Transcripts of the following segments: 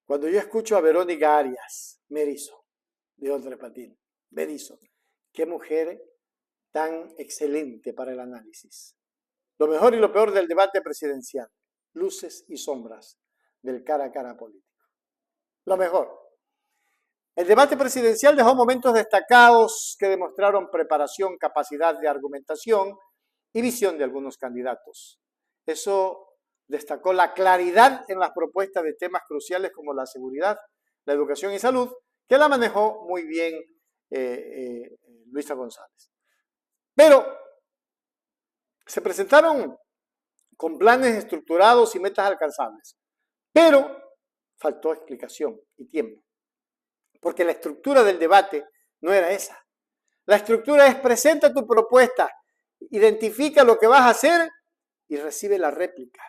Cuando yo escucho a Verónica Arias, me erizo, de Otra Patín, me erizo. Qué mujer tan excelente para el análisis. Lo mejor y lo peor del debate presidencial, luces y sombras del cara a cara político. Lo mejor. El debate presidencial dejó momentos destacados que demostraron preparación, capacidad de argumentación y visión de algunos candidatos. Eso destacó la claridad en las propuestas de temas cruciales como la seguridad, la educación y salud, que la manejó muy bien Luisa González. Pero se presentaron con planes estructurados y metas alcanzables, pero faltó explicación y tiempo, porque la estructura del debate no era esa. La estructura es: presenta tu propuesta, identifica lo que vas a hacer y recibe la réplica.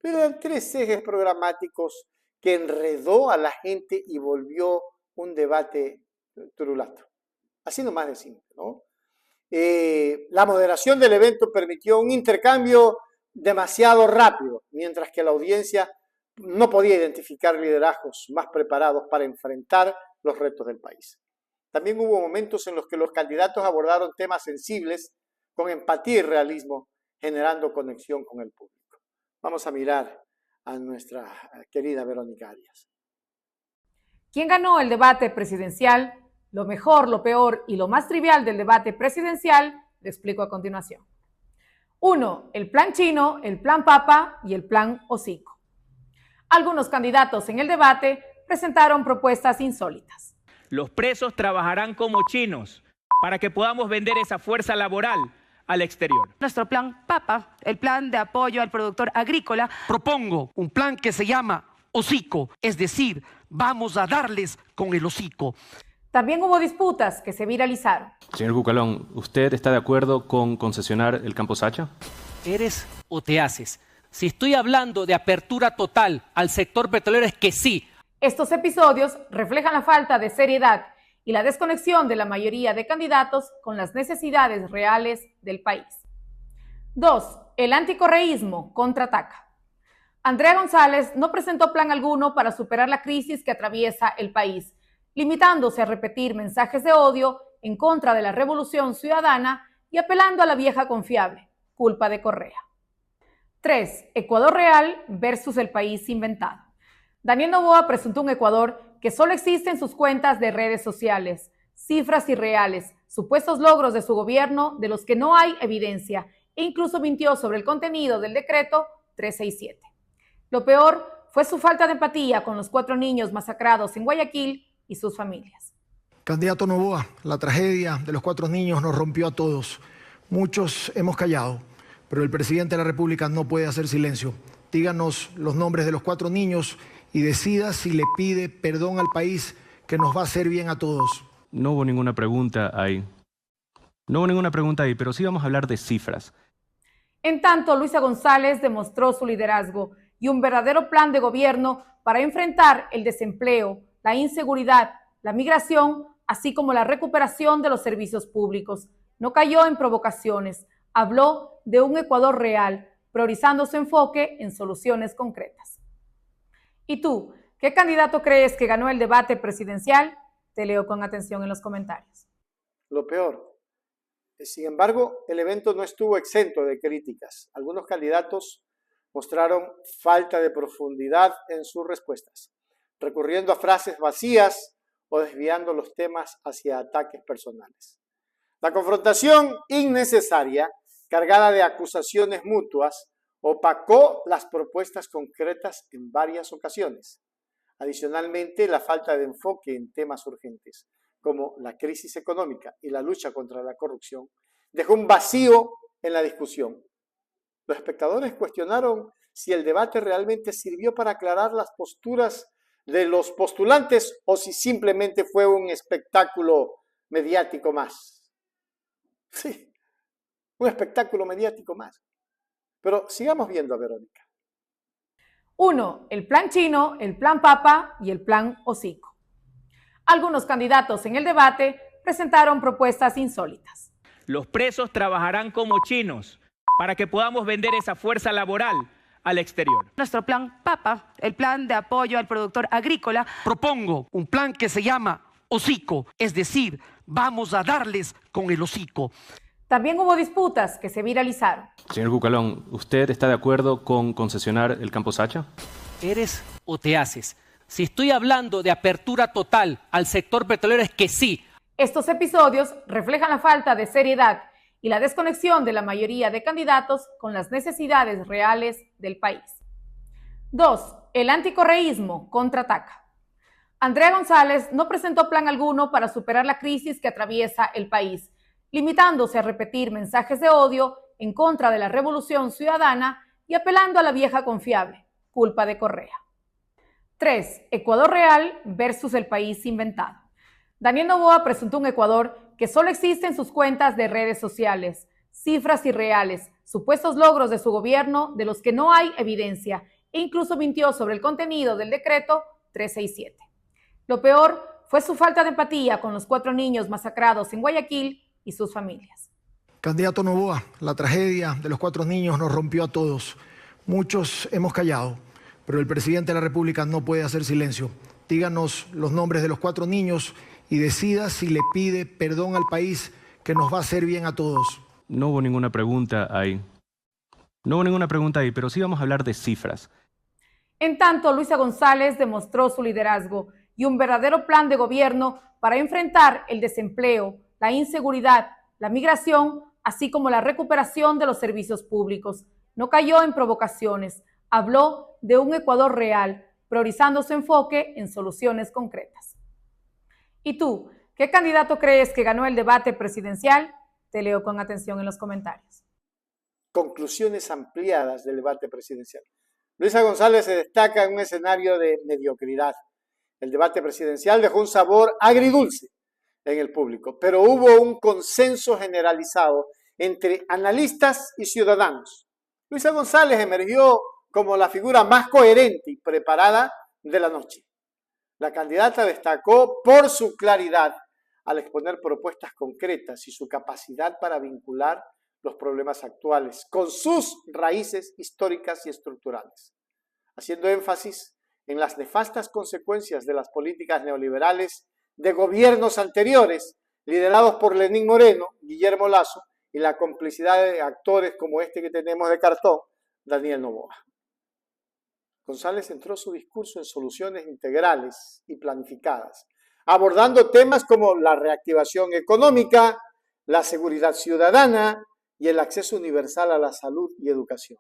Pero eran 3 ejes programáticos que enredó a la gente y volvió un debate turulato. Así nomás de simple, ¿no? La moderación del evento permitió un intercambio demasiado rápido, mientras que la audiencia no podía identificar liderazgos más preparados para enfrentar los retos del país. También hubo momentos en los que los candidatos abordaron temas sensibles con empatía y realismo, generando conexión con el público. Vamos a mirar a nuestra querida Verónica Arias. ¿Quién ganó el debate presidencial? Lo mejor, lo peor y lo más trivial del debate presidencial, le explico a continuación. 1. El plan chino, el plan papa y el plan hocico. Algunos candidatos en el debate presentaron propuestas insólitas. Los presos trabajarán como chinos para que podamos vender esa fuerza laboral al exterior. Nuestro plan papa, el plan de apoyo al productor agrícola. Propongo un plan que se llama hocico, es decir, vamos a darles con el hocico. También hubo disputas que se viralizaron. Señor Bucalón, ¿usted está de acuerdo con concesionar el Campo Sacha? ¿Eres o te haces? Si estoy hablando de apertura total al sector petrolero es que sí. Estos episodios reflejan la falta de seriedad y la desconexión de la mayoría de candidatos con las necesidades reales del país. 2. El anticorreísmo contraataca. Andrea González no presentó plan alguno para superar la crisis que atraviesa el país, limitándose a repetir mensajes de odio en contra de la revolución ciudadana y apelando a la vieja confiable, culpa de Correa. 3. Ecuador real versus el país inventado. Daniel Noboa presentó un Ecuador que solo existe en sus cuentas de redes sociales, cifras irreales, supuestos logros de su gobierno de los que no hay evidencia, e incluso mintió sobre el contenido del decreto 367. Lo peor fue su falta de empatía con los 4 niños masacrados en Guayaquil y sus familias. Candidato Noboa, la tragedia de los 4 niños nos rompió a todos. Muchos hemos callado, pero el presidente de la República no puede hacer silencio. Díganos los nombres de los 4 niños y decida si le pide perdón al país, que nos va a hacer bien a todos. No hubo ninguna pregunta ahí. Pero sí vamos a hablar de cifras. En tanto, Luisa González demostró su liderazgo y un verdadero plan de gobierno para enfrentar el desempleo, la inseguridad, la migración, así como la recuperación de los servicios públicos. No cayó en provocaciones, habló de un Ecuador real, priorizando su enfoque en soluciones concretas. ¿Y tú, qué candidato crees que ganó el debate presidencial? Te leo con atención en los comentarios. Lo peor. Sin embargo, el evento no estuvo exento de críticas. Algunos candidatos mostraron falta de profundidad en sus respuestas, recurriendo a frases vacías o desviando los temas hacia ataques personales. La confrontación innecesaria, cargada de acusaciones mutuas, opacó las propuestas concretas en varias ocasiones. Adicionalmente, la falta de enfoque en temas urgentes, como la crisis económica y la lucha contra la corrupción, dejó un vacío en la discusión. Los espectadores cuestionaron si el debate realmente sirvió para aclarar las posturas de los postulantes o si simplemente fue un espectáculo mediático más. Sí, un espectáculo mediático más. Pero sigamos viendo a Verónica. 1. El plan chino, el plan papa y el plan hocico. Algunos candidatos en el debate presentaron propuestas insólitas. Los presos trabajarán como chinos para que podamos vender esa fuerza laboral al exterior. Nuestro plan PAPA, el plan de apoyo al productor agrícola. Propongo un plan que se llama hocico, es decir, vamos a darles con el hocico. También hubo disputas que se viralizaron. Señor Cucalón, ¿usted está de acuerdo con concesionar el campo Sacha? ¿Eres o te haces? Si estoy hablando de apertura total al sector petrolero es que sí. Estos episodios reflejan la falta de seriedad y la desconexión de la mayoría de candidatos con las necesidades reales del país. 2. El anticorreísmo contraataca. Andrea González no presentó plan alguno para superar la crisis que atraviesa el país, limitándose a repetir mensajes de odio en contra de la revolución ciudadana y apelando a la vieja confiable, culpa de Correa. 3. Ecuador real versus el país inventado. Daniel Noboa presentó un Ecuador que solo existe en sus cuentas de redes sociales, cifras irreales, supuestos logros de su gobierno de los que no hay evidencia, e incluso mintió sobre el contenido del decreto 367. Lo peor fue su falta de empatía con los 4 niños masacrados en Guayaquil y sus familias. Candidato Noboa, la tragedia de los 4 niños nos rompió a todos. Muchos hemos callado, pero el presidente de la República no puede hacer silencio. Díganos los nombres de los 4 niños y decida si le pide perdón al país, que nos va a hacer bien a todos. No hubo ninguna pregunta ahí. Pero sí vamos a hablar de cifras. En tanto, Luisa González demostró su liderazgo y un verdadero plan de gobierno para enfrentar el desempleo, la inseguridad, la migración, así como la recuperación de los servicios públicos. No cayó en provocaciones, habló de un Ecuador real, priorizando su enfoque en soluciones concretas. ¿Y tú, qué candidato crees que ganó el debate presidencial? Te leo con atención en los comentarios. Conclusiones ampliadas del debate presidencial. Luisa González se destaca en un escenario de mediocridad. El debate presidencial dejó un sabor agridulce en el público, pero hubo un consenso generalizado entre analistas y ciudadanos. Luisa González emergió como la figura más coherente y preparada de la noche. La candidata destacó por su claridad al exponer propuestas concretas y su capacidad para vincular los problemas actuales con sus raíces históricas y estructurales, haciendo énfasis en las nefastas consecuencias de las políticas neoliberales de gobiernos anteriores, liderados por Lenín Moreno, Guillermo Lasso, y la complicidad de actores como este que tenemos de cartón, Daniel Noboa. González centró su discurso en soluciones integrales y planificadas, abordando temas como la reactivación económica, la seguridad ciudadana y el acceso universal a la salud y educación.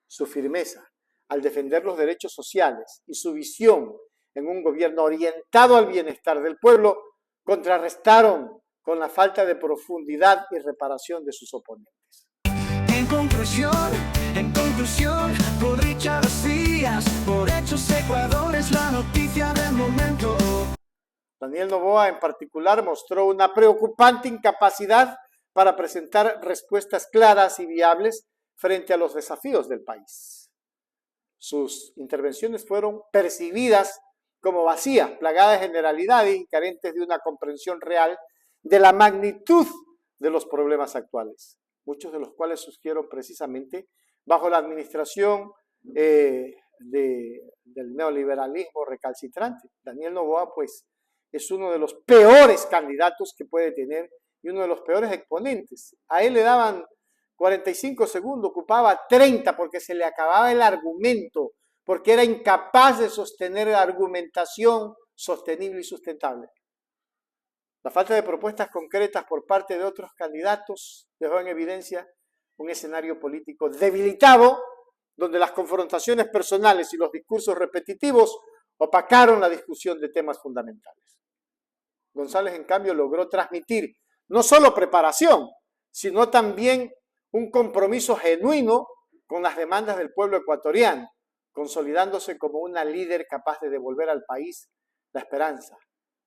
Su firmeza al defender los derechos sociales y su visión en un gobierno orientado al bienestar del pueblo contrarrestaron con la falta de profundidad y reparación de sus oponentes. En conclusión, por Richard Díaz, por Hechos Ecuador es la noticia del momento. Daniel Noboa en particular mostró una preocupante incapacidad para presentar respuestas claras y viables frente a los desafíos del país. Sus intervenciones fueron percibidas como vacías, plagadas de generalidades y carentes de una comprensión real de la magnitud de los problemas actuales, muchos de los cuales surgieron precisamente bajo la administración del neoliberalismo recalcitrante. Daniel Noboa, pues, es uno de los peores candidatos que puede tener y uno de los peores exponentes. A él le daban 45 segundos, ocupaba 30 porque se le acababa el argumento, porque era incapaz de sostener la argumentación sostenible y sustentable. La falta de propuestas concretas por parte de otros candidatos dejó en evidencia un escenario político debilitado, donde las confrontaciones personales y los discursos repetitivos opacaron la discusión de temas fundamentales. González, en cambio, logró transmitir no solo preparación, sino también un compromiso genuino con las demandas del pueblo ecuatoriano, consolidándose como una líder capaz de devolver al país la esperanza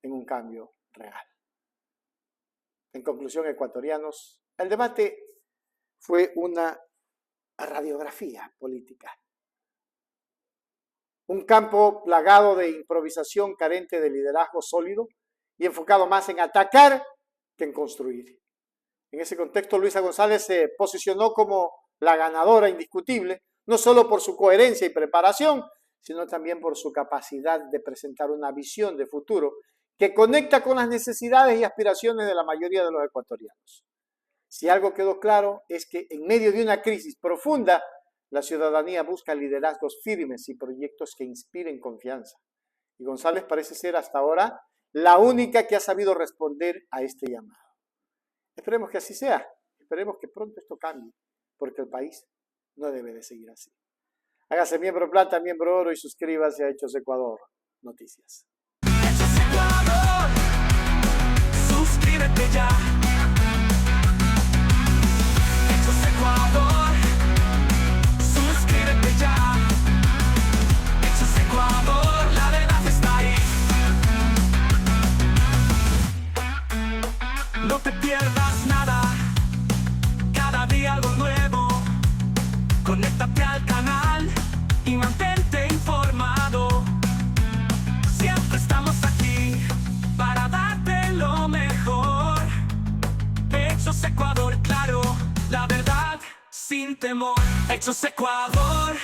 en un cambio real. En conclusión, ecuatorianos, el debate fue una radiografía política. Un campo plagado de improvisación carente de liderazgo sólido y enfocado más en atacar que en construir. En ese contexto, Luisa González se posicionó como la ganadora indiscutible, no solo por su coherencia y preparación, sino también por su capacidad de presentar una visión de futuro que conecta con las necesidades y aspiraciones de la mayoría de los ecuatorianos. Si algo quedó claro es que en medio de una crisis profunda, la ciudadanía busca liderazgos firmes y proyectos que inspiren confianza. Y González parece ser hasta ahora la única que ha sabido responder a este llamado. Esperemos que así sea. Esperemos que pronto esto cambie, porque el país no debe de seguir así. Hágase miembro plata, miembro oro y suscríbase a Hechos Ecuador Noticias. Hechos Ecuador, suscríbete ya. Hechos Ecuador, suscríbete ya. Hechos Ecuador, la verdad está ahí. No te pierdas nada, cada día algo nuevo. Conéctate al canal y mantente informado. Siempre estamos aquí para darte lo mejor. Hechos Ecuador, claro, la verdad sin temor. Hechos Ecuador.